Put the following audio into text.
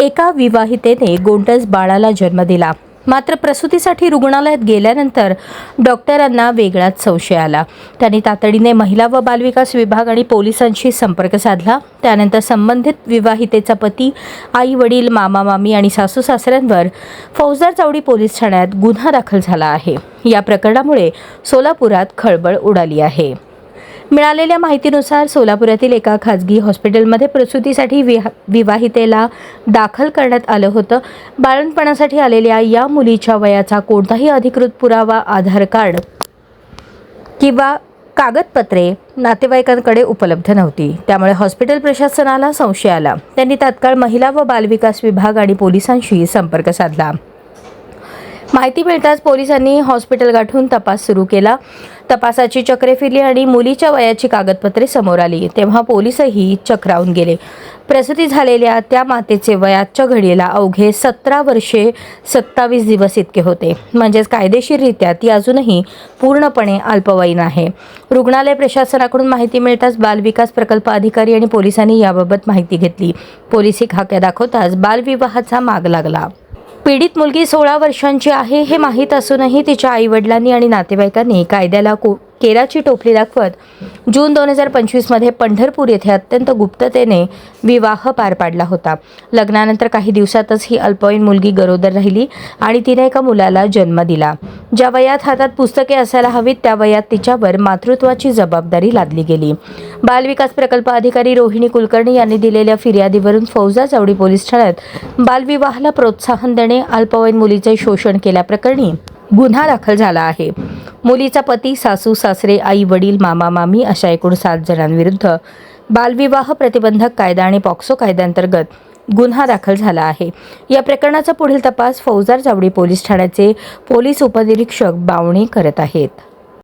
एका विवाहितेने गोंडस बाळाला जन्म दिला. मात्र प्रसूतीसाठी रुग्णालयात गेल्यानंतर डॉक्टरांना वेगळाच संशय आला. त्यांनी तातडीने महिला व बालविकास विभाग आणि पोलिसांशी संपर्क साधला. त्यानंतर संबंधित विवाहितेचा पती, आई वडील, मामा मामी आणि सासू सासऱ्यांवर फौजदार चावडी पोलीस ठाण्यात गुन्हा दाखल झाला आहे. या प्रकरणामुळे सोलापुरात खळबळ उडाली आहे. मिळालेल्या माहितीनुसार सोलापुरातील एका खाजगी हॉस्पिटलमध्ये प्रसूतीसाठी विवाहितेला दाखल करण्यात आलं होतं. बाळंतपणासाठी आलेल्या या मुलीच्या वयाचा कोणताही अधिकृत पुरावा, आधार कार्ड किंवा कागदपत्रे नातेवाईकांकडे उपलब्ध नव्हती. त्यामुळे हॉस्पिटल प्रशासनाला संशय आला. त्यांनी तात्काळ महिला व बालविकास विभाग आणि पोलिसांशी संपर्क साधला. माहिती मिळताच पोलिसांनी हॉस्पिटल गाठून तपास सुरू केला. तपासाची चक्रे फिरली आणि मुलीच्या वयाची कागदपत्रे समोर आली. तेव्हा पोलीसही चक्रावून गेले. प्रसूती झालेल्या त्या मातेचे वयाच्या घडीला अवघे 17 वर्षे 27 दिवस इतके होते. म्हणजेच कायदेशीररित्या ती अजूनही पूर्णपणे अल्पवयीन आहे. रुग्णालय प्रशासनाकडून माहिती मिळताच बालविकास प्रकल्प अधिकारी आणि पोलिसांनी याबाबत माहिती घेतली. पोलिसी खाक्या दाखवताच बालविवाहाचा माग लागला. पीडित मुलगी 16 वर्षांची आहे हे माहीत असूनही तिच्या आईवडिलांनी आणि नातेवाईकांनी कायद्याला केराची टोपली दाखवत जून 2025 मध्ये पंढरपूर येथे अत्यंत गुप्ततेने विवाह पार पाडला होता. लग्नानंतर काही दिवसातच ही अल्पवयीन मुलगी गरोदर राहिली आणि तिने एका मुलाला जन्म दिला. ज्या वयात हातात पुस्तके असायला हवीत त्या वयात तिच्यावर मातृत्वाची जबाबदारी लादली गेली. बालविकास प्रकल्प अधिकारी रोहिणी कुलकर्णी यांनी दिलेल्या फिर्यादीवरून फौजदार चावडी पोलीस ठाण्यात बालविवाहाला प्रोत्साहन देणे, अल्पवयीन मुलीचे शोषण केल्याप्रकरणी गुन्हा दाखल झाला आहे. मुलीचा पती, सासू सासरे, आई वडील, मामा मामी अशा एकूण 7 जणांविरुद्ध बालविवाह प्रतिबंधक कायदा आणि पॉक्सो कायद्याअंतर्गत गुन्हा दाखल झाला आहे. या प्रकरणाचा पुढील तपास फौजदार चावडी पोलीस ठाण्याचे पोलीस उपनिरीक्षक बावणे करत आहेत.